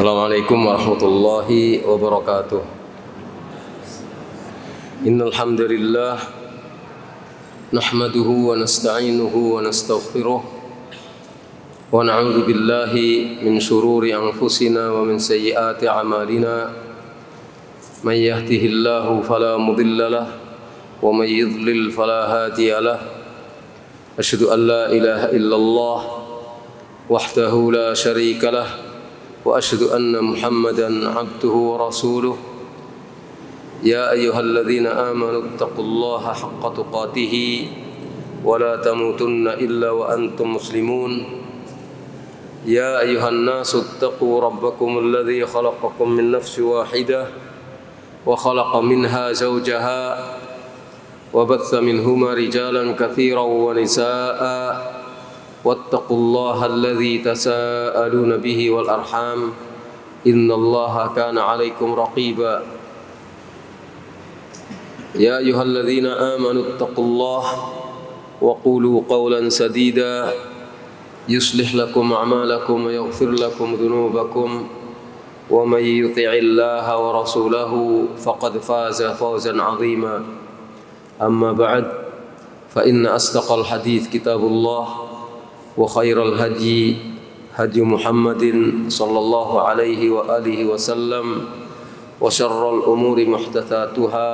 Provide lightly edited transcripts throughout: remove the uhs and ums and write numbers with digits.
Assalamualaikum warahmatullahi wabarakatuh. Innal hamdalillah nahmaduhu wa nasta'inuhu wa nastaghfiruh wa na'udzu billahi min shururi anfusina wa min sayyiati a'malina. May yahdihillahu fala mudilla lahu wa may yudlil fala hadiya lahu. Asyhadu an la ilaha illallah wahdahu la syarika lahu wa asyhadu anna Muhammadan abduhu wa rasuluh. Ya ayyuhalladzina amanu taqullaha haqqa tuqatih wa la tamutunna illa wa antum muslimun. Ya ayyuhan nasu taqu rabbakum alladzi khalaqakum min nafsin wahidah wa khalaqa minha zawjaha wa batha minhuma rijalan katsiran wa nisaa'a. Wattaqullaha alladzi tasaaluna bihi wal arham innallaha kana 'alaikum raqiba. Ya ayyuhalladzina amanu taqullaha wa qulu qawlan sadida yuslih lakum a'malakum wa yaghfir lakum dhunubakum wa may yuti'illaha wa rasulahu faqad faza fawzan 'azima. Amma ba'd, fa inna asdaqal hadits kitabullah wa khairal hadi hadi Muhammadin sallallahu alaihi wa alihi wasallam wa syarral umuri muhdatsatuha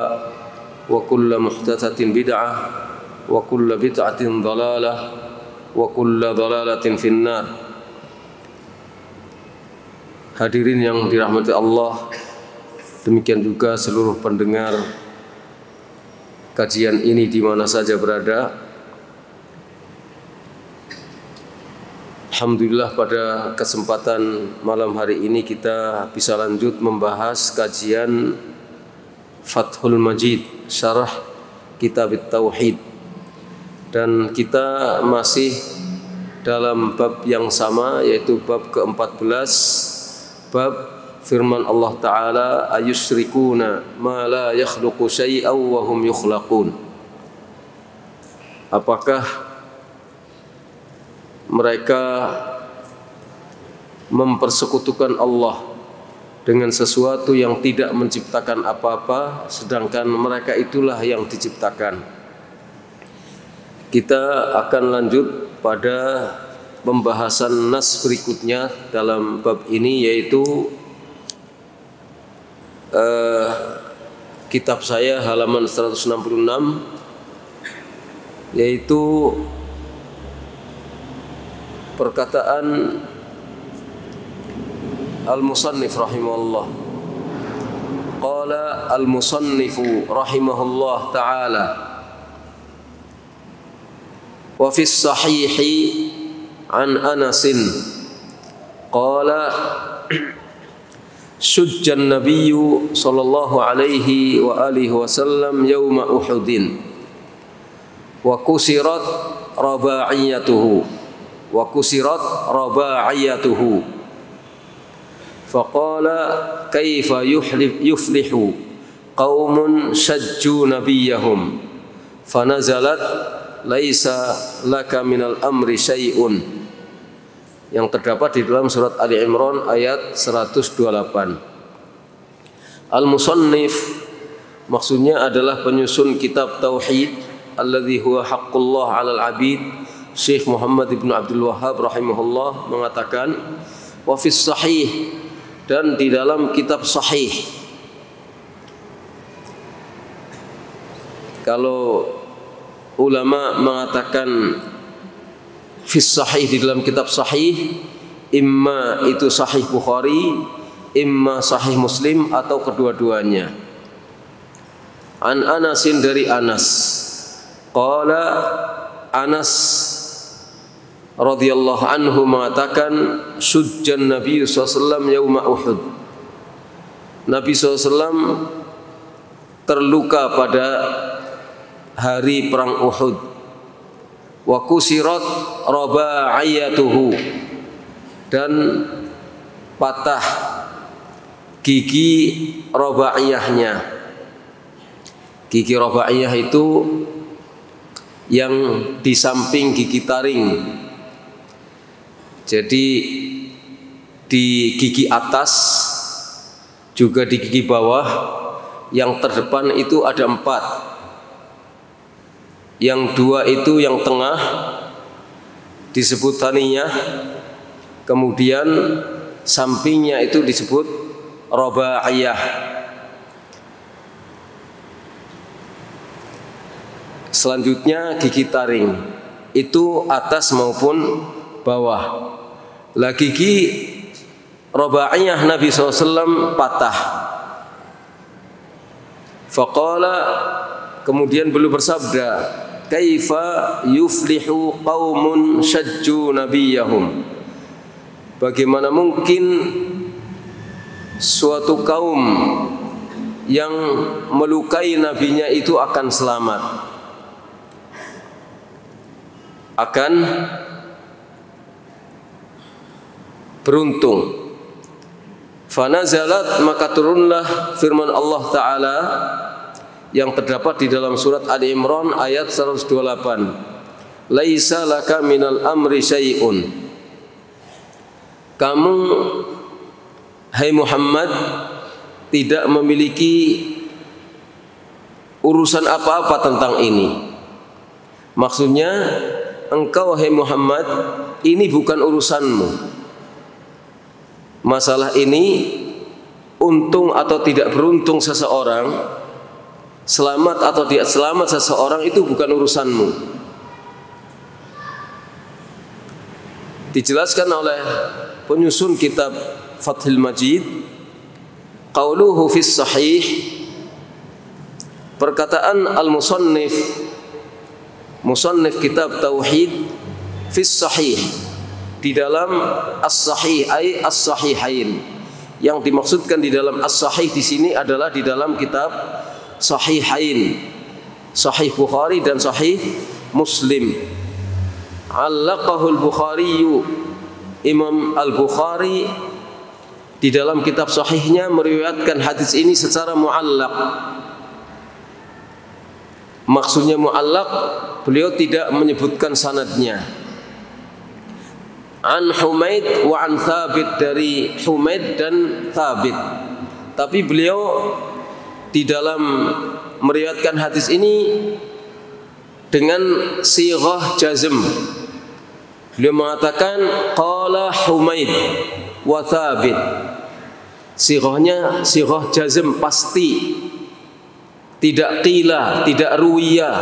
wa kullu muhdatsatin bid'ah wa kullu bid'atin dhalalah wa kullu dhalalatin finnar. Hadirin yang dirahmati Allah, demikian juga seluruh pendengar kajian ini di mana saja berada. Alhamdulillah, pada kesempatan malam hari ini kita bisa lanjut membahas kajian Fathul Majid, syarah Kitab Tauhid. Dan kita masih dalam bab yang sama, yaitu bab ke-14, bab firman Allah Ta'ala, ayusyrikuna ma la yakhluqu syai'aw wa hum yukhlaqun. Apakah mereka mempersekutukan Allah dengan sesuatu yang tidak menciptakan apa-apa, sedangkan mereka itulah yang diciptakan. Kita akan lanjut pada pembahasan nas berikutnya dalam bab ini, yaitu kitab saya halaman 166, yaitu perkataan al-musannif rahimahullah. Qala al-musannifu rahimahullah ta'ala, wa fi sahihi an Anasin qala syujjan nabiyyu sallallahu alaihi wa alihi wasallam yawma Uhudin wa kusirat raba'iyatuhu wa kusirat raba'iyatuhu faqala kaifa yuflihu qaumun syajju nabiyahum fanazalat laisa laka minal amri syai'un, yang terdapat di dalam surat Ali Imran ayat 128. Al-musannif maksudnya adalah penyusun kitab tauhid alladzi huwa haqqullah 'alal 'abid. Syekh Muhammad ibn Abdul Wahhab rahimahullah mengatakan, wa fis sahih, dan di dalam kitab sahih. Kalau ulama mengatakan fis sahih, di dalam kitab sahih, imma itu sahih Bukhari, imma sahih Muslim, atau kedua-duanya. An Anasin, dari Anas. Qala, Anas radhiyallahu anhu mengatakan, syujjan Nabi SAW yauma Uhud. Nabi SAW terluka pada hari perang Uhud. Wa kusirat raba'iyatuhu, dan patah gigi raba'iyahnya. Gigi raba'iyah itu yang di samping gigi taring. Jadi di gigi atas, juga di gigi bawah. Yang terdepan itu ada 4. Yang 2 itu yang tengah disebut thaniyah. Kemudian sampingnya itu disebut robaiyah. Selanjutnya gigi taring, itu atas maupun bawah. Lah gigi robaiyah Nabi SAW patah. Faqala, kemudian beliau bersabda, kaifa yuflihu qaumun syajju nabiyahum. Bagaimana mungkin suatu kaum yang melukai nabinya itu akan selamat, akan beruntung. Fanazalat, maka turunlah firman Allah Ta'ala yang terdapat di dalam surat Ali Imran ayat 128. Laisa laka minal amri syai'un. Kamu, hai Muhammad, tidak memiliki urusan apa-apa tentang ini. Maksudnya, engkau hai Muhammad, ini bukan urusanmu. Masalah ini, untung atau tidak beruntung seseorang, selamat atau tidak selamat seseorang, itu bukan urusanmu. Dijelaskan oleh penyusun kitab Fathul Majid, qauluhu fis sahih, perkataan al-musannif, musannif kitab tauhid, fis sahih, di dalam as-sahih ay as-sahihain. Yang dimaksudkan di dalam as-sahih di sini adalah di dalam kitab sahihain, Sahih Bukhari dan Sahih Muslim. Allaqahul Bukhari, Imam Al-Bukhari di dalam kitab sahihnya meriwayatkan hadis ini secara muallaq. Maksudnya muallaq, beliau tidak menyebutkan sanadnya. An Humaid wa an Thabit, dari Humaid dan Thabit. Tapi beliau di dalam meriwayatkan hadis ini dengan sighah jazm. Beliau mengatakan qala Humaid wa Thabit. Sighahnya sighah jazm, pasti. Tidak qila, tidak ruwiya,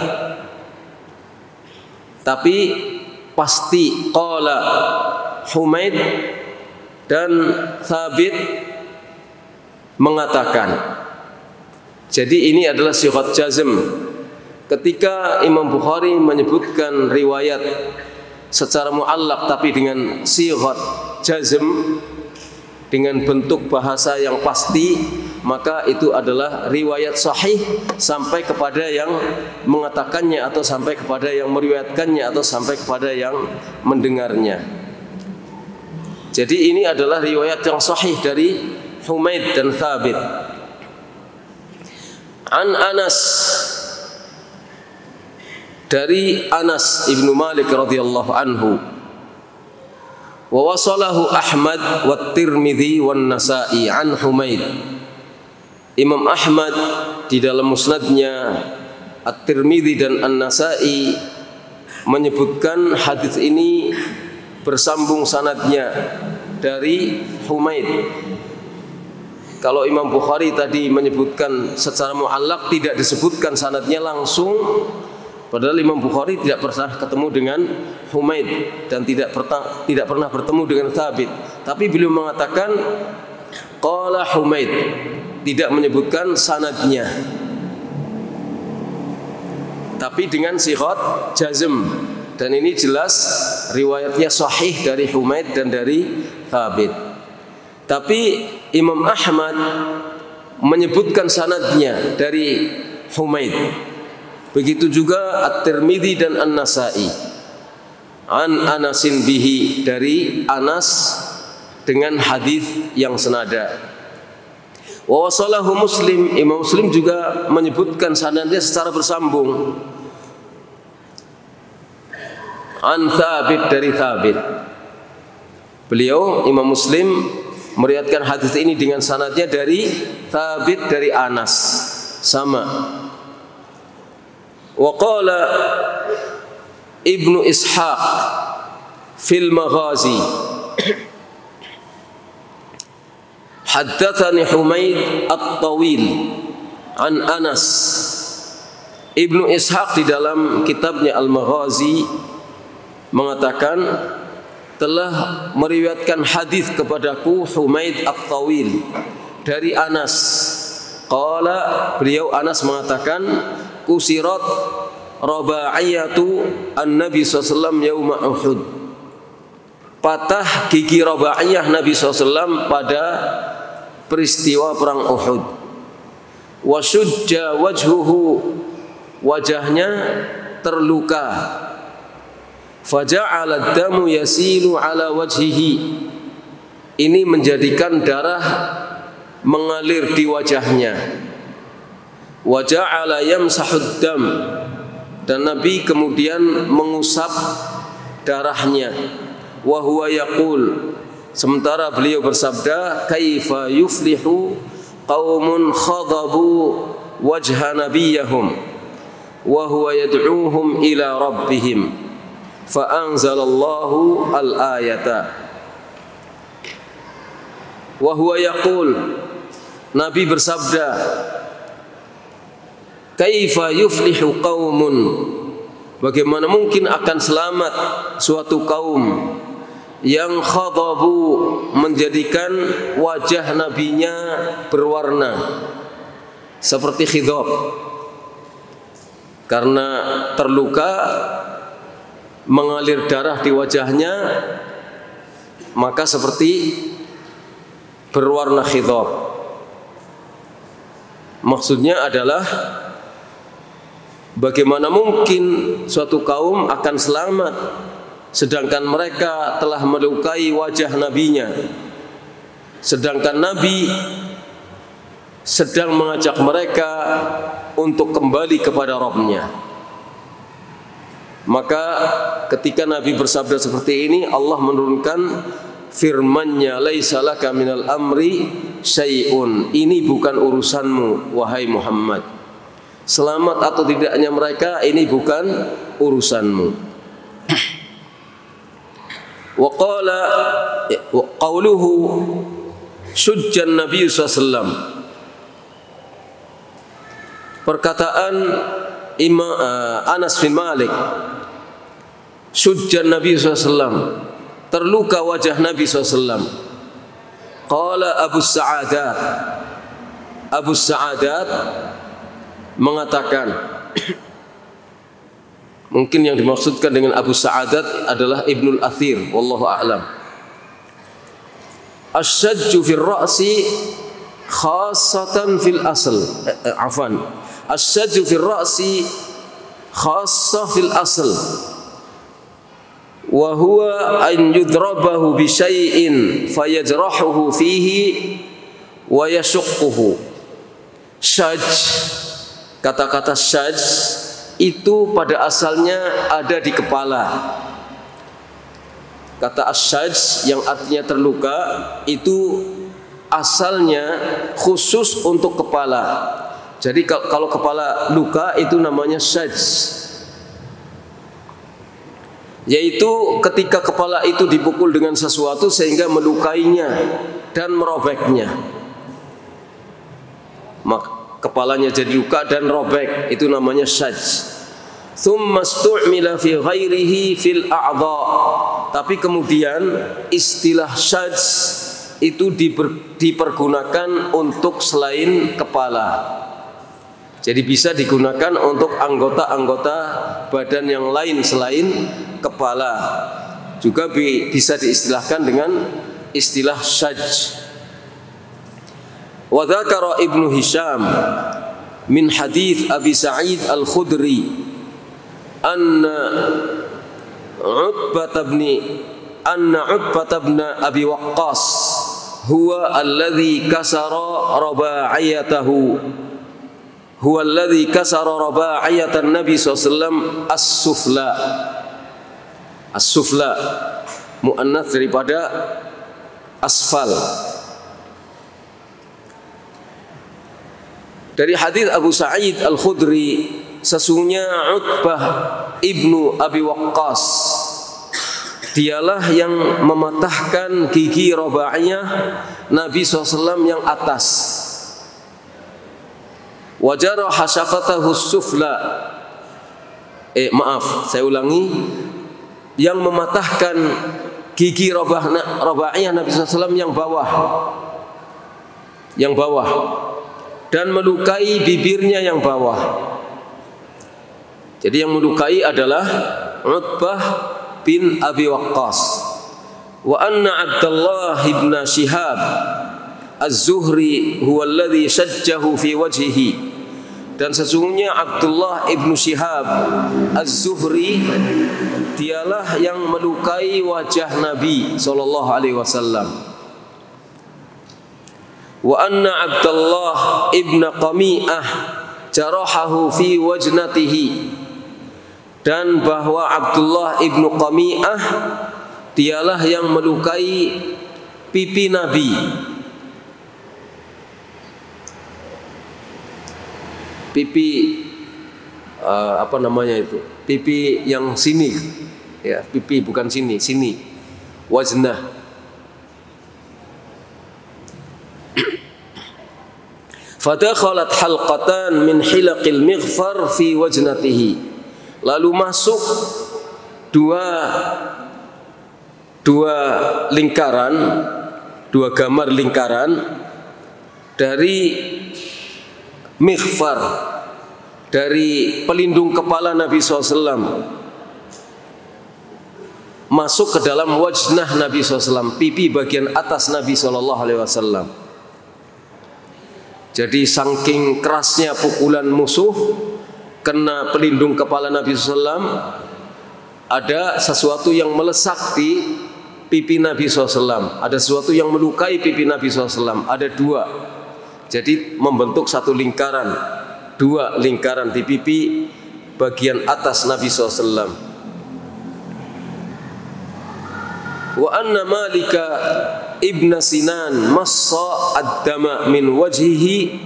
tapi pasti. Qala Humaid dan Thabit mengatakan. Jadi ini adalah sighat jazm. Ketika Imam Bukhari menyebutkan riwayat secara muallaq tapi dengan sighat jazm, dengan bentuk bahasa yang pasti, maka itu adalah riwayat sahih sampai kepada yang mengatakannya, atau sampai kepada yang meriwayatkannya, atau sampai kepada yang mendengarnya. Jadi ini adalah riwayat yang sahih dari Humaid dan Thabit. An Anas, dari Anas ibnu Malik radhiyallahu anhu. Wa wasalahu Ahmad wa Tirmidzi wa Nasa'i an Humaid. Imam Ahmad di dalam musnadnya, At-Tirmidzi dan An-Nasa'i menyebutkan hadis ini bersambung sanadnya dari Humaid. Kalau Imam Bukhari tadi menyebutkan secara muallaq, tidak disebutkan sanadnya langsung, padahal Imam Bukhari tidak pernah ketemu dengan Humaid dan tidak pernah bertemu dengan Thabit. Tapi beliau mengatakan qala Humaid, tidak menyebutkan sanadnya, tapi dengan sighat jazm. Dan ini jelas riwayatnya sahih dari Humaid dan dari Thabit. Tapi Imam Ahmad menyebutkan sanadnya dari Humaid. Begitu juga At-Tirmidzi dan An-Nasa'i. An Anasin bihi, dari Anas dengan hadis yang senada. Wa wasalahu Muslim, Imam Muslim juga menyebutkan sanadnya secara bersambung. An Thabit, dari Thabit. Beliau Imam Muslim meriwayatkan hadis ini dengan sanadnya dari Thabit dari Anas sama. Wa qala Ibnu Ishaq fil Maghazi haddatsani Humaid at-Tawil an Anas. Ibnu Ishaq di dalam kitabnya Al-Maghazi mengatakan telah meriwayatkan hadis kepadaku Humaid at-Tawil dari Anas. Qala, beliau Anas mengatakan kusirat Raba'iyatu an-Nabi SAW yauma Uhud. Patah gigi Raba'iyah Nabi SAW pada peristiwa perang Uhud. Wa syujja wajhuhu, wajahnya terluka. Faja'ala ad-damu yasilu ala wajhihi. Ini menjadikan darah mengalir di wajahnya. Wa ja'ala yamsahud dam, dan Nabi kemudian mengusap darahnya. Wa huwa yaqul, sementara beliau bersabda, kaifa yuflihu qaumun khadabu wajha nabiyyahum wa huwa yad'uuhum ila rabbihim. Fa'anzalallahu al-ayata. Wa huwa yaqul, Nabi bersabda, kaifa yuflihu qaumun, bagaimana mungkin akan selamat suatu kaum yang khadabu, menjadikan wajah nabinya berwarna seperti khidab karena terluka, mengalir darah di wajahnya, maka seperti berwarna khidab. Maksudnya adalah bagaimana mungkin suatu kaum akan selamat sedangkan mereka telah melukai wajah nabinya, sedangkan Nabi sedang mengajak mereka untuk kembali kepada Rabb-Nya. Maka ketika Nabi bersabda seperti ini, Allah menurunkan firman-Nya, laisa laka minal amri syai'un, ini bukan urusanmu wahai Muhammad. Selamat atau tidaknya mereka ini bukan urusanmu. Wa qala qauluhu syujjan Nabi sallallahu alaihi wasallam, perkataan Imam Anas bin Malik, syujjan Nabi SAW, terluka wajah Nabi SAW. Qala Abu Sa'adat, Abu Sa'adat mengatakan, mungkin yang dimaksudkan dengan Abu Sa'adat adalah Ibnul Athir, wallahu a'lam. Asyajju fil ra'si khassatan fil asl, afan, asyajju fil ra'si khassa fil asl, wa huwa an yudrabahu bi syai'in fayajrahuhu fihi wa yashquhu. Syaj, kata-kata syaj itu pada asalnya ada di kepala. Kata asyaj yang artinya terluka itu asalnya khusus untuk kepala. Jadi kalau kepala luka itu namanya syaj, yaitu ketika kepala itu dipukul dengan sesuatu sehingga melukainya dan merobeknya. Maka kepalanya jadi luka dan robek, itu namanya syaj. Tsumma stu'mila fi ghairihi fil a'dha. Tapi kemudian istilah syaj itu dipergunakan untuk selain kepala. Jadi bisa digunakan untuk anggota-anggota badan yang lain selain kepala. Juga bisa diistilahkan dengan istilah syaj. Wa dzakara Ibnu Hisham min hadits Abi Sa'id Al-Khudri anna Utbah bin Abi Waqqas huwa alladhi kasara raba'iyatahu, huwa alladhi kasara raba'iyatan Nabi sallallahu alaihi wasallam as-sufla. As-sufla muannats daripada asfal. Dari hadis Abu Sa'id Al-Khudri, sesungguhnya Utbah ibnu Abi Waqqas, dialah yang mematahkan gigi Rabaiyah Nabi SAW yang atas. Wajara hasyafatahu sufla. Maaf, saya ulangi. Yang mematahkan gigi Rabaiyah Nabi SAW yang bawah. Yang bawah. Dan melukai bibirnya yang bawah. Jadi yang melukai adalah Utbah bin Abi Waqqas. Wa anna Abdullah ibn Shihab Az-Zuhri huwa alladhi shajjahu fi wajhihi. Dan sesungguhnya Abdullah ibn Shihab Az-Zuhri dialah yang melukai wajah Nabi sallallahu alaihi wasallam. Wa anna Abdullah ibn Qami'ah jarahahu fi wajnatihi. Dan bahwa Abdullah ibn Qami'ah dialah yang melukai pipi Nabi. Pipi apa namanya itu? Pipi yang sini. Ya, pipi bukan sini, sini. Wajnah. Fadakhalat halqatan min hilaqil mighfar fi wajnatihi. Lalu masuk dua lingkaran, dua gambar lingkaran dari mighfar, dari pelindung kepala Nabi SAW, masuk ke dalam wajnah Nabi SAW, pipi bagian atas Nabi SAW. Jadi saking kerasnya pukulan musuh kena pelindung kepala Nabi SAW, ada sesuatu yang melesak di pipi Nabi SAW, ada sesuatu yang melukai pipi Nabi SAW. Ada dua, jadi membentuk satu lingkaran, dua lingkaran di pipi bagian atas Nabi SAW. Wa anna Malika ibn Sinan massa ad-dama min wajhi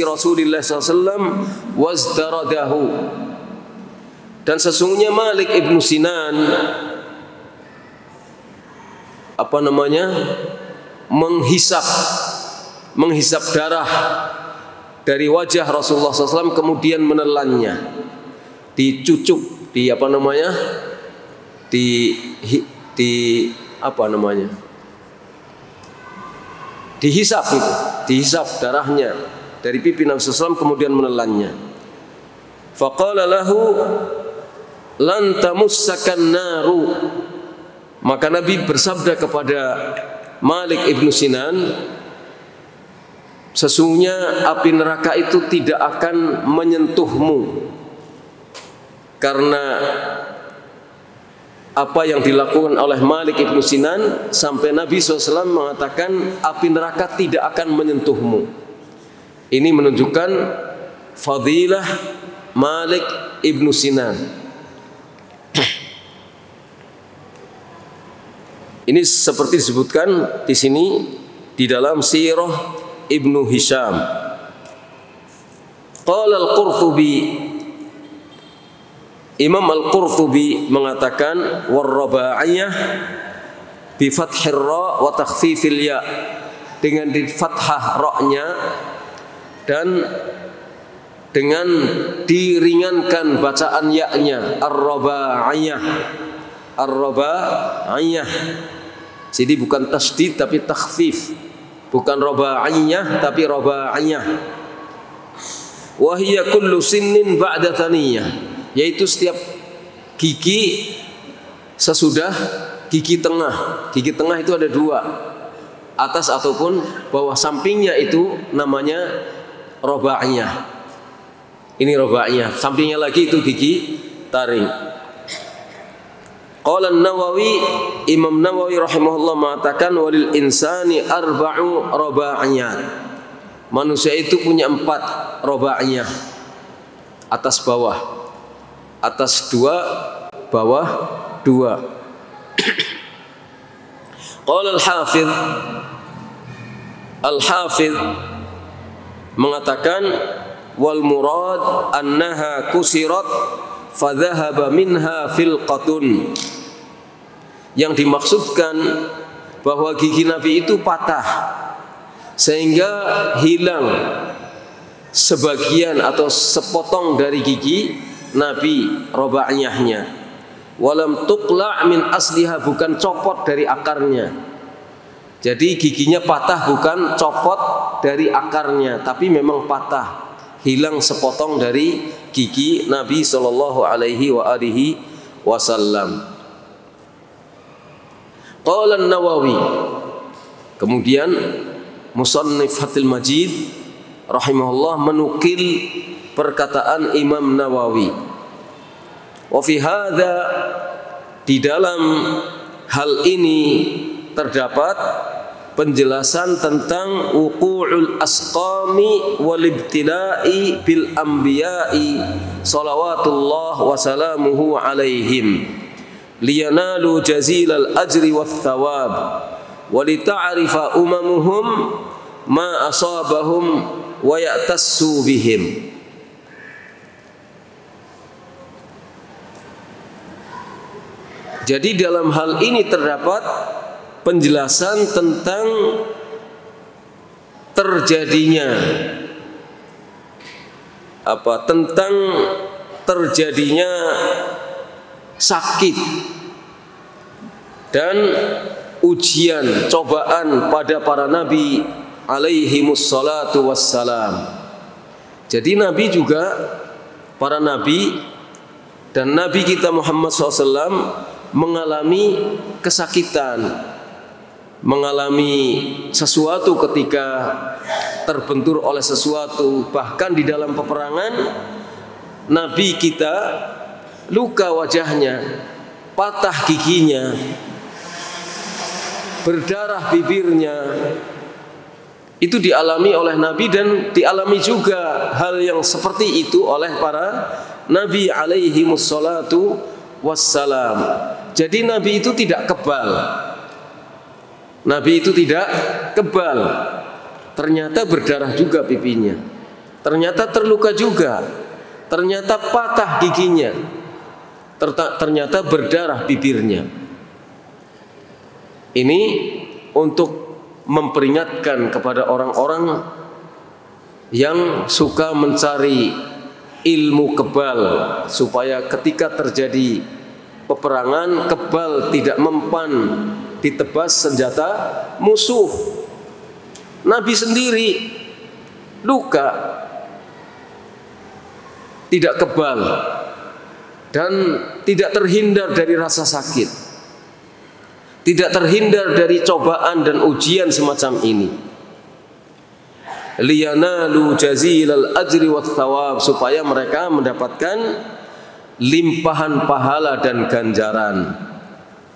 Rasulillah SAW wazdaradahu. Dan sesungguhnya Malik ibn Sinan menghisap darah dari wajah Rasulullah SAW, kemudian menelannya, dicucuk, dihisap itu, dihisap darahnya dari pipi Nabi SAW, kemudian menelannya. Faqala lahu lan tamussakan naru. Maka Nabi bersabda kepada Malik ibn Sinan, sesungguhnya api neraka itu tidak akan menyentuhmu, karena apa yang dilakukan oleh Malik ibn Sinan sampai Nabi SAW mengatakan api neraka tidak akan menyentuhmu. Ini menunjukkan fadilah Malik ibn Sinan. Ini seperti disebutkan di sini di dalam Sirah Ibnu Hisham. Qala al-Qurtubi, Imam Al-Qurtubi mengatakan war-rabaiyah bi fathir ra wa takhfifil ya, dengan di fathah ra-nya dan dengan diringankan bacaan ya-nya, ar-rabaiyah, ar-rabaiyah. Jadi bukan tasdid tapi takhfif, bukan rabaiyah tapi rabaiyah. Wa hiya kullu sinnin ba'da thaniyah, yaitu setiap gigi sesudah gigi tengah. Gigi tengah itu ada dua, atas ataupun bawah, sampingnya itu namanya rabaiyah. Ini rabaiyah, sampingnya lagi itu gigi taring. Qala An-Nawawi, Imam Nawawi rahimahullah mengatakan walil insani arba'u rabaiyat. Manusia itu punya 4 rabaiyah, atas bawah. Atas 2, bawah 2. Qala Al-Hafidh mengatakan wal murad annaha kusirat fadhahaba minha filqatun. Yang dimaksudkan bahwa gigi Nabi itu patah sehingga hilang sebagian atau sepotong dari gigi Nabi, roba'nyahnya. Walam tuqla' min asliha, bukan copot dari akarnya. Jadi giginya patah bukan copot dari akarnya, tapi memang patah, hilang sepotong dari gigi Nabi sallallahu alaihi wa alihi wasallam. Qala An-Nawawi, kemudian musannif Fathul Majid rahimahullah menukil perkataan Imam Nawawi. Wa fi hadza, di dalam hal ini terdapat penjelasan tentang wuqu'ul asqami wal ibtila'i bil anbiya'i salawatullah wa salamuhu alaihim liyanalu jazilal ajri wath thawab wa lita'rifa umamuhum ma asabahum wa ya'tassu bihim. Jadi dalam hal ini terdapat penjelasan tentang terjadinya terjadinya sakit dan ujian, cobaan pada para nabi alaihimus salatu wassalam. Jadi nabi juga, para nabi dan nabi kita Muhammad SAW mengalami kesakitan, mengalami sesuatu ketika terbentur oleh sesuatu. Bahkan di dalam peperangan nabi kita luka wajahnya, patah giginya, berdarah bibirnya. Itu dialami oleh nabi dan dialami juga hal yang seperti itu oleh para nabi alaihi wassalatu wassalam. Jadi nabi itu tidak kebal. Nabi itu tidak kebal. Ternyata berdarah juga pipinya. Ternyata terluka juga. Ternyata patah giginya. Ternyata berdarah bibirnya. Ini untuk memperingatkan kepada orang-orang yang suka mencari ilmu kebal, supaya ketika terjadi peperangan, kebal tidak mempan ditebas senjata musuh. Nabi sendiri luka, tidak kebal dan tidak terhindar dari rasa sakit, tidak terhindar dari cobaan dan ujian semacam ini. Liyanalu jazilal ajri wath thawab, supaya mereka mendapatkan limpahan pahala dan ganjaran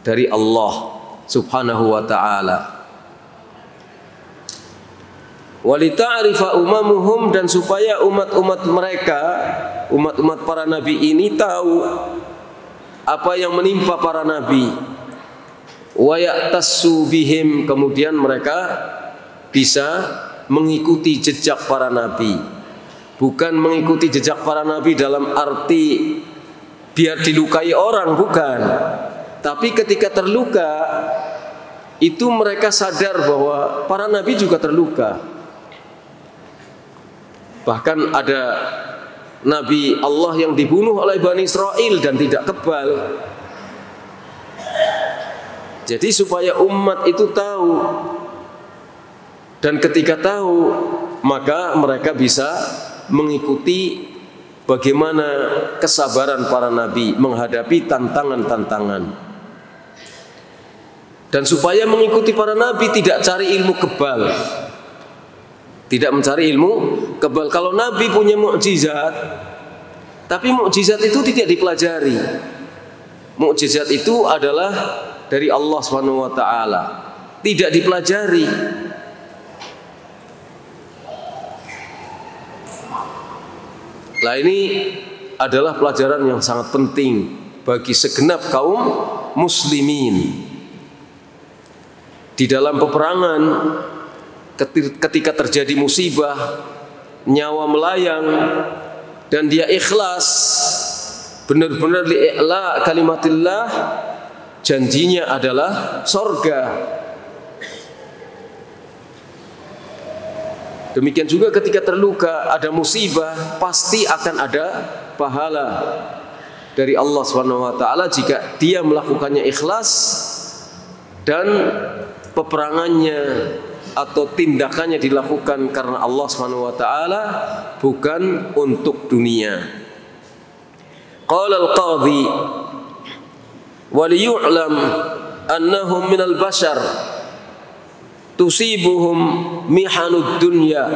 dari Allah Subhanahu wa ta'ala. Walita'rifa umamuhum, dan supaya umat-umat mereka, umat-umat para nabi ini tahu apa yang menimpa para nabi. Wa ya'tassu bihim, kemudian mereka bisa mengikuti jejak para nabi. Bukan mengikuti jejak para nabi dalam arti biar dilukai orang, bukan. Tapi ketika terluka, itu mereka sadar bahwa para nabi juga terluka. Bahkan ada nabi Allah yang dibunuh oleh Bani Israel dan tidak kebal. Jadi supaya umat itu tahu, dan ketika tahu maka mereka bisa mengikuti bagaimana kesabaran para nabi menghadapi tantangan-tantangan. Dan supaya mengikuti para nabi tidak cari ilmu kebal, tidak mencari ilmu kebal. Kalau nabi punya mukjizat, tapi mukjizat itu tidak dipelajari. Mukjizat itu adalah dari Allah Subhanahu wa taala, tidak dipelajari. Nah, ini adalah pelajaran yang sangat penting bagi segenap kaum muslimin. di dalam peperangan, ketika terjadi musibah, nyawa melayang, dan dia ikhlas, benar-benar li'la kalimatillah, janjinya adalah sorga. Demikian juga ketika terluka, ada musibah, pasti akan ada pahala dari Allah SWT jika dia melakukannya ikhlas dan peperangannya atau tindakannya dilakukan karena Allah SWT, bukan untuk dunia. Qala al-qadhi wa liyu'lam annahum minal bashar tusibuhum mihanud dunya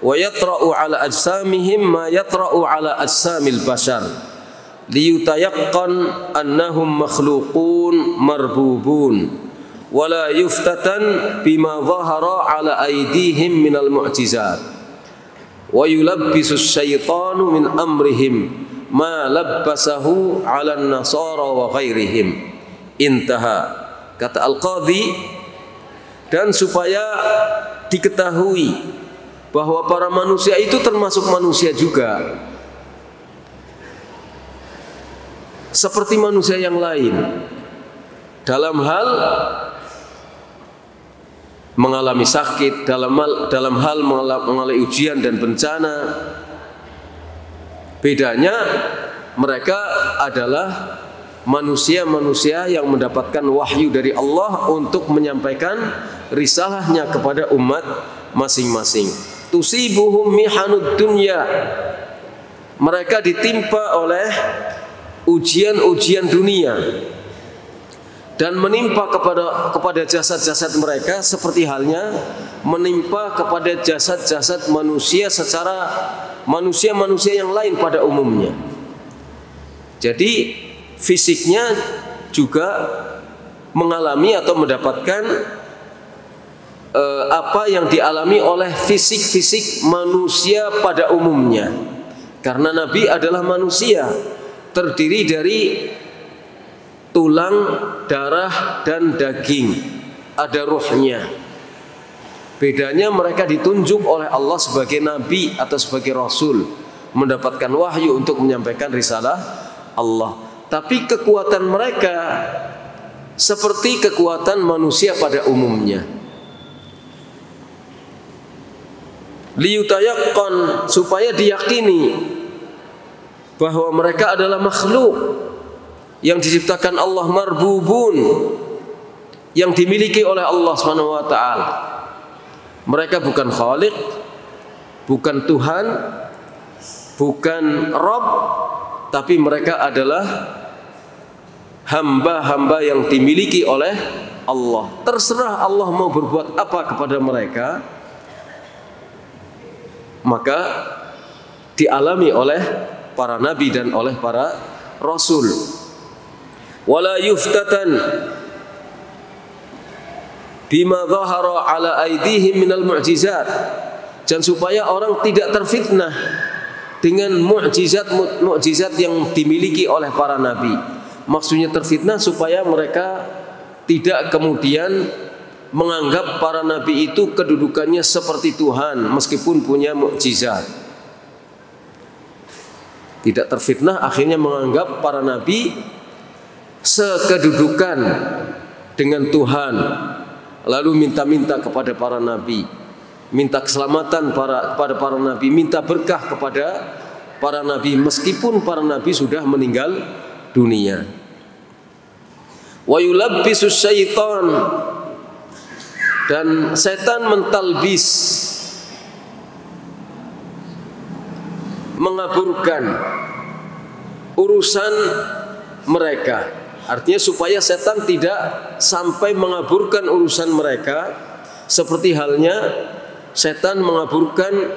wa yatra'u ala ajsamihim ma yatra'u ala ajsamil bashar liyutayaqqan annahum makhluqun marbubun wala yuftatan bima zahara ala aydihim minal mu'jizat wa yulabbisu syaitanu min amrihim ma labbasahu ala nasara wa ghairihim. Intaha. Kata Al-Qadhi, dan supaya diketahui bahwa para manusia itu termasuk manusia juga, seperti manusia yang lain, dalam hal mengalami sakit, dalam hal mengalami ujian dan bencana. Bedanya mereka adalah manusia-manusia yang mendapatkan wahyu dari Allah untuk menyampaikan risalahnya kepada umat masing-masing. Tusibuhum mihanud dunya, mereka ditimpa oleh ujian-ujian dunia dan menimpa kepada jasad-jasad mereka seperti halnya menimpa kepada jasad-jasad manusia secara manusia-manusia yang lain pada umumnya. Jadi fisiknya juga mengalami atau mendapatkan apa yang dialami oleh fisik-fisik manusia pada umumnya. Karena Nabi adalah manusia, terdiri dari tulang, darah, dan daging, ada ruhnya. Bedanya mereka ditunjuk oleh Allah sebagai nabi atau sebagai rasul, mendapatkan wahyu untuk menyampaikan risalah Allah. Tapi kekuatan mereka seperti kekuatan manusia pada umumnya. Liyutayaqqan, supaya diyakini bahwa mereka adalah makhluk yang diciptakan Allah, marbubun, yang dimiliki oleh Allah SWT. Mereka bukan khaliq, bukan Tuhan, bukan Rabb, tapi mereka adalah hamba-hamba yang dimiliki oleh Allah. Terserah Allah mau berbuat apa kepada mereka, maka dialami oleh para nabi dan oleh para rasul. Wala yuftatan bima zahara ala aydihim minal mu'jizat, dan supaya orang tidak terfitnah dengan mukjizat yang dimiliki oleh para nabi. Maksudnya terfitnah supaya mereka tidak kemudian menganggap para nabi itu kedudukannya seperti Tuhan meskipun punya mukjizat. Tidak terfitnah akhirnya menganggap para nabi sekedudukan dengan Tuhan, lalu minta-minta kepada para nabi, minta keselamatan kepada para nabi, minta berkah kepada para nabi meskipun para nabi sudah meninggal dunia. Wa yulabbisus syaitan, dan setan mentalbis, mengaburkan urusan mereka. Artinya supaya setan tidak sampai mengaburkan urusan mereka, seperti halnya setan mengaburkan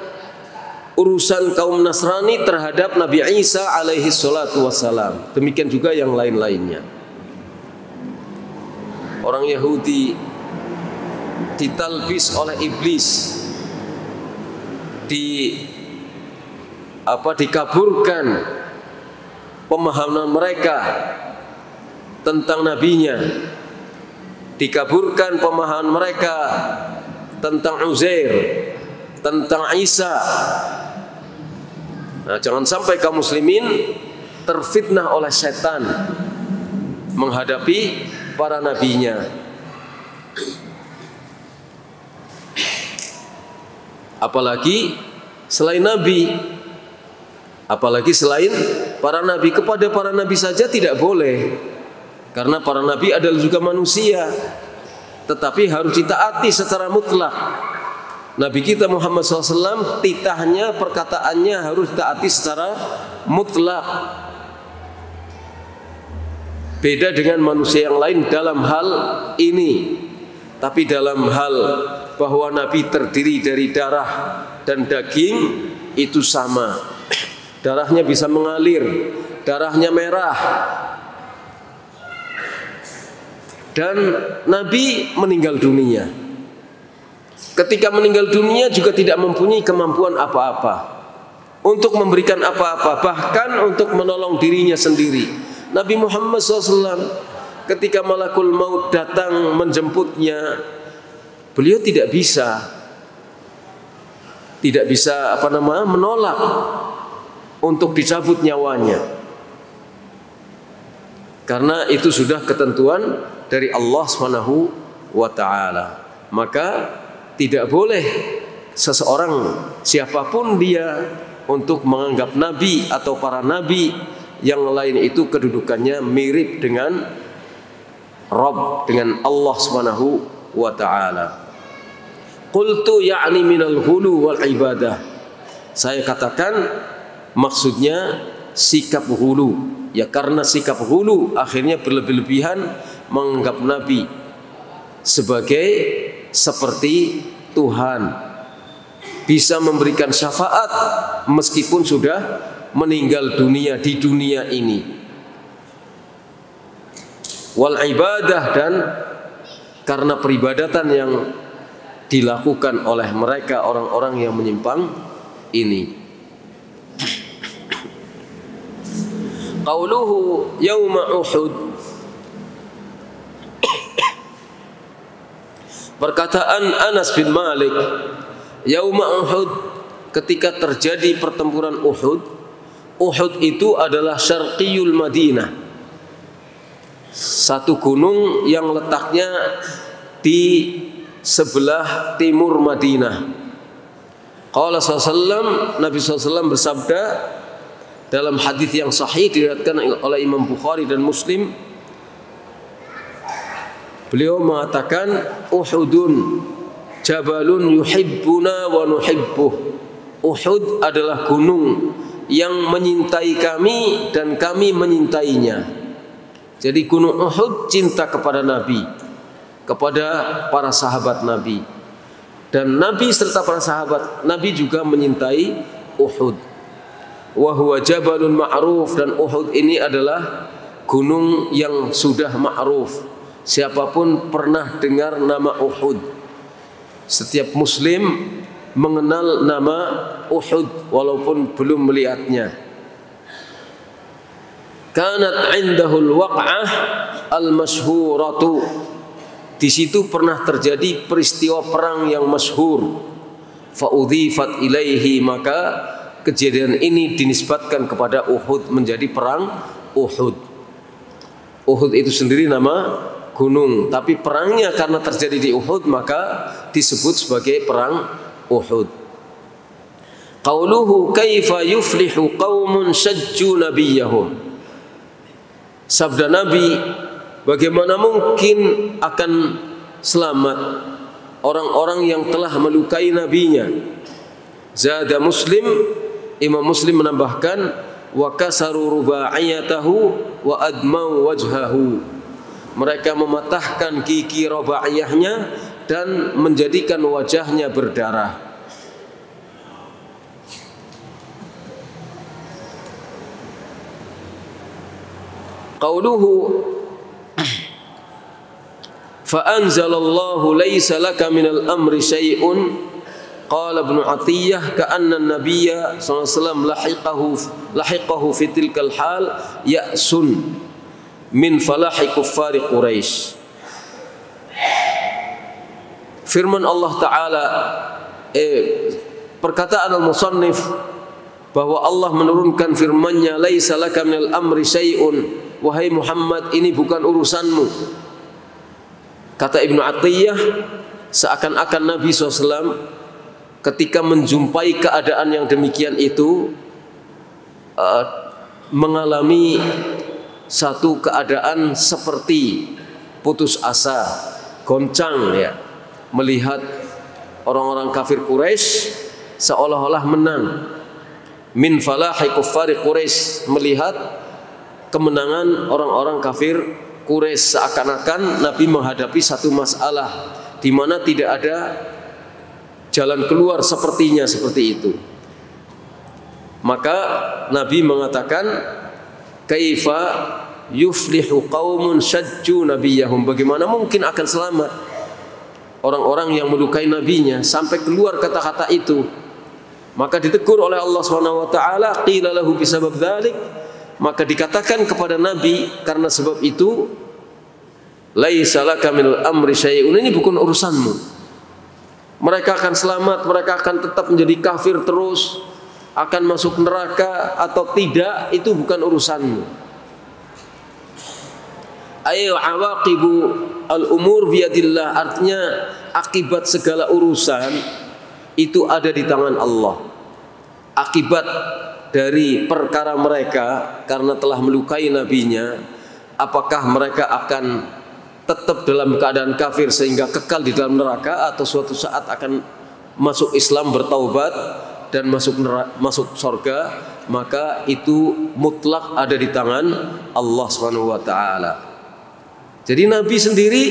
urusan kaum Nasrani terhadap Nabi Isa alaihi salatu wassalam. Demikian juga yang lain-lainnya. Orang Yahudi ditalbis oleh iblis, dikaburkan pemahaman mereka tentang nabinya, dikaburkan pemahaman mereka tentang Uzair, tentang Isa. Nah, jangan sampai kaum muslimin terfitnah oleh setan menghadapi para nabinya. Apalagi selain nabi, apalagi selain para nabi. Kepada para nabi saja tidak boleh, karena para nabi adalah juga manusia, tetapi harus ditaati secara mutlak. Nabi kita Muhammad SAW, titahnya, perkataannya harus ditaati secara mutlak. Beda dengan manusia yang lain dalam hal ini. Tapi dalam hal bahwa Nabi terdiri dari darah dan daging, itu sama. Darahnya bisa mengalir, darahnya merah. Dan Nabi meninggal dunia. Ketika meninggal dunia juga tidak mempunyai kemampuan apa-apa untuk memberikan apa-apa, bahkan untuk menolong dirinya sendiri. Nabi Muhammad SAW ketika malakul maut datang menjemputnya, beliau tidak bisa menolak untuk dicabut nyawanya, karena itu sudah ketentuan dari Allah SWT. Maka tidak boleh seseorang siapapun dia untuk menganggap nabi atau para nabi yang lain itu kedudukannya mirip dengan Rabb, dengan Allah SWT. Qultu ya'ni minal ghulu wal ibadah. Saya katakan maksudnya sikap ghulu. Ya, karena sikap ghulu akhirnya berlebih-lebihan menganggap nabi sebagai seperti Tuhan, bisa memberikan syafaat meskipun sudah meninggal dunia di dunia ini. Wal ibadah, dan karena peribadatan yang dilakukan oleh mereka orang-orang yang menyimpang ini. Qauluhu yauma Uhud. Perkataan Anas bin Malik, yauma Uhud, ketika terjadi pertempuran Uhud. Uhud itu adalah syarqiyul Madinah, satu gunung yang letaknya di sebelah timur Madinah. Qala sallallahu, Nabi SAW bersabda dalam hadis yang sahih diriwayatkan oleh Imam Bukhari dan Muslim. Beliau mengatakan, Uhudun jabalun yuhibbuna wa nuhibbuh. Uhud adalah gunung yang menyintai kami dan kami menyintainya. Jadi gunung Uhud cinta kepada Nabi, kepada para sahabat Nabi. Dan Nabi serta para sahabat Nabi juga menyintai Uhud. Wa huwa jabalun ma'ruf, dan Uhud ini adalah gunung yang sudah ma'ruf. Siapapun pernah dengar nama Uhud, setiap muslim mengenal nama Uhud walaupun belum melihatnya. Kanat indahul waq'ah al-masyhuratu. Di situ pernah terjadi peristiwa perang yang masyhur. Fa udhifat ilaihi, maka kejadian ini dinisbatkan kepada Uhud, menjadi perang Uhud. Uhud itu sendiri nama gunung, tapi perangnya karena terjadi di Uhud maka disebut sebagai perang Uhud. Qauluhu kaifa yuflihu qaumun syajju nabiyahum. Sabda Nabi, bagaimana mungkin akan selamat orang-orang yang telah melukai nabinya. Zada Muslim, Imam Muslim menambahkan, wa kasaru rubaiyatahu wa admau wajhahu. Mereka mematahkan gigi rubaiyahnya dan menjadikan wajahnya berdarah. Qauluhu fa anzalallahu laisa laka minal amri syai'un. Qala Ibnu Atiyah ka'anna an-nabiyya sallallahu alaihi wasallam lahiqahu fi tilkal hal ya'sun min falahi kuffari Quraisy. firman Allah Ta'ala, perkataan al-musannif bahwa Allah menurunkan firman-Nya, laisa laka minal amri syai'un, wahai Muhammad, ini bukan urusanmu. Kata Ibnu Athiyyah, seakan-akan Nabi SAW ketika menjumpai keadaan yang demikian itu mengalami satu keadaan seperti putus asa, goncang ya, melihat orang-orang kafir Quraisy seolah-olah menang. Min falahi kuffari Quraisy, melihat kemenangan orang-orang kafir Quraisy, seakan-akan Nabi menghadapi satu masalah di mana tidak ada jalan keluar sepertinya seperti itu. Maka Nabi mengatakan, kaifa yuflihu qaumun syajju nabiyahum, bagaimana mungkin akan selamat orang-orang yang melukai nabinya, sampai keluar kata-kata itu. Maka ditegur oleh Allah Subhanahu wa taala, qila lahu bisabab dzalik, maka dikatakan kepada Nabi karena sebab itu, laisa laka minal amri syai'un, ini bukan urusanmu. Mereka akan selamat, mereka akan tetap menjadi kafir terus, akan masuk neraka atau tidak, itu bukan urusanmu. Ay awaqibu al-umur biyadillah, artinya akibat segala urusan itu ada di tangan Allah. Akibat dari perkara mereka karena telah melukai nabinya, apakah mereka akan tetap dalam keadaan kafir sehingga kekal di dalam neraka, atau suatu saat akan masuk Islam, bertaubat dan masuk surga, maka itu mutlak ada di tangan Allah Subhanahu wa taala. Jadi Nabi sendiri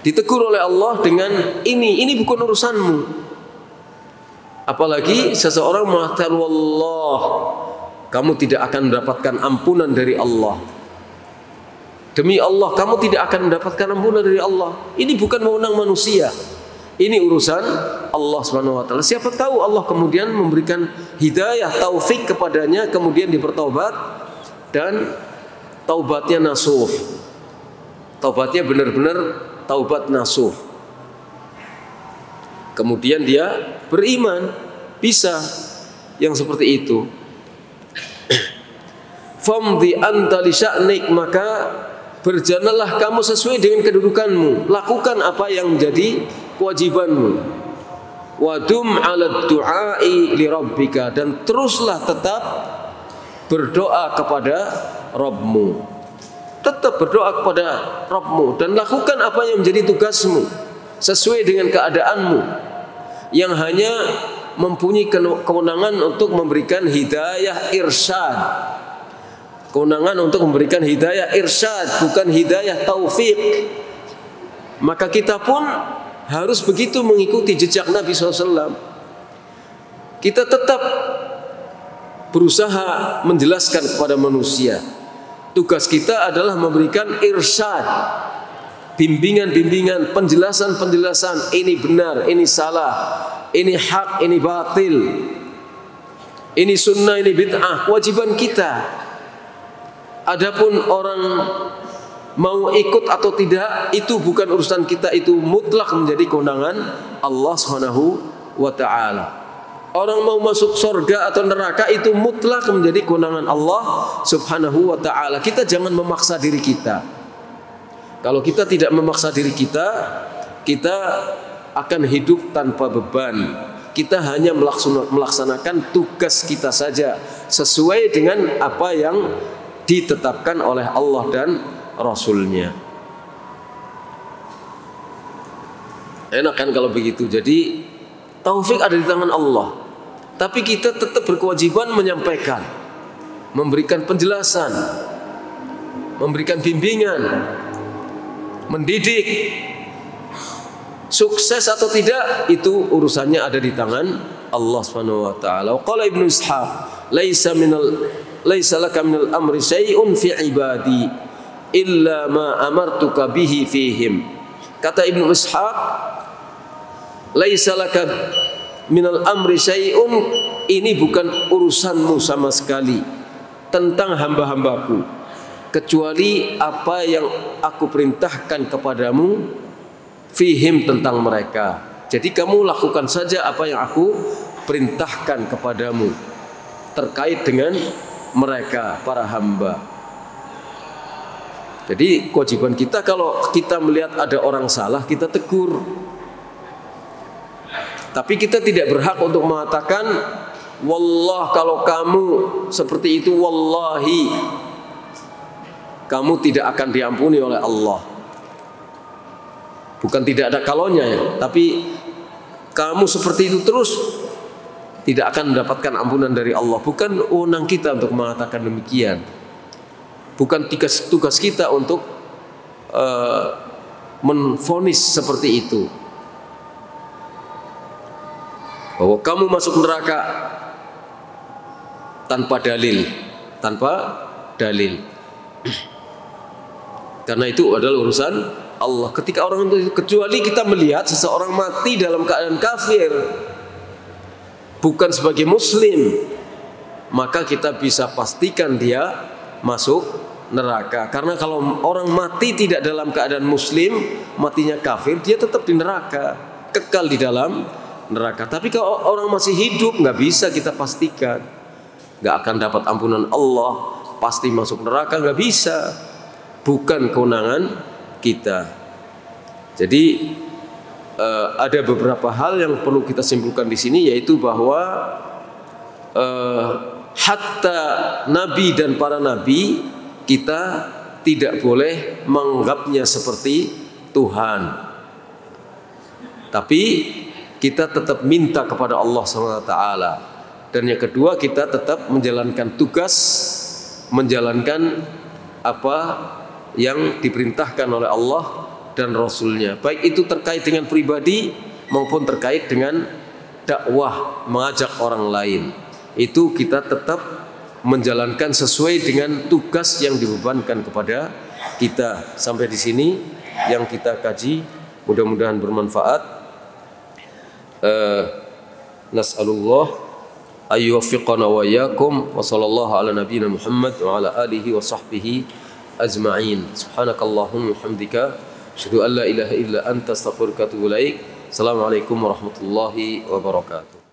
ditegur oleh Allah dengan ini bukan urusanmu. Apalagi seseorang mengatakan, wallah, kamu tidak akan mendapatkan ampunan dari Allah. Demi Allah, kamu tidak akan mendapatkan ampunan dari Allah. Ini bukan wewenang manusia. Ini urusan Allah Subhanahu wa taala. Siapa tahu Allah kemudian memberikan hidayah, taufik kepadanya, kemudian dia bertaubat dan taubatnya nasuh. Taubatnya benar-benar taubat nasuh. Kemudian dia beriman, bisa yang seperti itu. Famdi anta li sya'nik, maka berjalanlah kamu sesuai dengan kedudukanmu, lakukan apa yang menjadi kewajibanmu. Wadum 'ala du'ai li rabbika, dan teruslah tetap berdoa kepada Rabbmu. Tetap berdoa kepada Rabbmu dan lakukan apa yang menjadi tugasmu sesuai dengan keadaanmu, yang hanya mempunyai kewenangan untuk memberikan hidayah irsyad. Kewenangan untuk memberikan hidayah irsyad, bukan hidayah taufik. Maka kita pun harus begitu mengikuti jejak Nabi SAW. Kita tetap berusaha menjelaskan kepada manusia. Tugas kita adalah memberikan irsyad, bimbingan-bimbingan, penjelasan-penjelasan, ini benar, ini salah, ini hak, ini batil, ini sunnah, ini bid'ah. Kewajiban kita. Adapun orang mau ikut atau tidak, itu bukan urusan kita, itu mutlak menjadi kewenangan Allah Subhanahu wa taala. Orang mau masuk surga atau neraka itu mutlak menjadi kewenangan Allah Subhanahu wa taala. Kita jangan memaksa diri kita. Kalau kita tidak memaksa diri kita, kita akan hidup tanpa beban. Kita hanya melaksanakan tugas kita saja sesuai dengan apa yang ditetapkan oleh Allah dan Rasul-Nya. Enak kan kalau begitu. Jadi taufik ada di tangan Allah, tapi kita tetap berkewajiban menyampaikan, memberikan penjelasan, memberikan bimbingan, mendidik. Sukses atau tidak itu urusannya ada di tangan Allah Subhanahu wa taala. Qala Ibnu Ishaq, laisa laka minal amri syai'un fi ibadi illa ma amartuka bihi fihim. Kata Ibnu Ishaq, laisa laka minal amri syai'un, ini bukan urusanmu sama sekali tentang hamba-hambaku, kecuali apa yang aku perintahkan kepadamu fihim, tentang mereka. Jadi kamu lakukan saja apa yang aku perintahkan kepadamu terkait dengan mereka, para hamba. Jadi kewajiban kita, kalau kita melihat ada orang salah, kita tegur. Tapi kita tidak berhak untuk mengatakan, wallah, kalau kamu seperti itu, wallahi, kamu tidak akan diampuni oleh Allah. Bukan tidak ada kalaunya ya, tapi kamu seperti itu terus, tidak akan mendapatkan ampunan dari Allah. Bukan wewenang kita untuk mengatakan demikian. Bukan tugas kita untuk menvonis seperti itu, bahwa kamu masuk neraka tanpa dalil. Karena itu adalah urusan Allah. Ketika orang itu, kecuali kita melihat seseorang mati dalam keadaan kafir, bukan sebagai muslim, maka kita bisa pastikan dia masuk neraka. Karena kalau orang mati tidak dalam keadaan muslim, matinya kafir, dia tetap di neraka, kekal di dalam neraka. Tapi kalau orang masih hidup, nggak bisa kita pastikan, nggak akan dapat ampunan Allah, pasti masuk neraka, nggak bisa. Bukan kewenangan kita. Jadi ada beberapa hal yang perlu kita simpulkan di sini, yaitu bahwa hatta nabi dan para nabi, kita tidak boleh menganggapnya seperti Tuhan. Tapi kita tetap minta kepada Allah SWT. Dan yang kedua, kita tetap menjalankan tugas, menjalankan apa yang diperintahkan oleh Allah dan Rasulnya, baik itu terkait dengan pribadi maupun terkait dengan dakwah, mengajak orang lain. Itu kita tetap menjalankan sesuai dengan tugas yang dibebankan kepada kita. Sampai di sini yang kita kaji, mudah-mudahan bermanfaat. Nas'alullah ayyuwaffiqana wa iyyakum, wa sallallahu ala nabiyyina Muhammad wa ala alihi wa sahbihi ajma'in. Subhanakallahumma hamdika, asyhadu an la ilaha illa anta, astaghfiruka wa atubu ilaik. Assalamualaikum warahmatullahi wabarakatuh.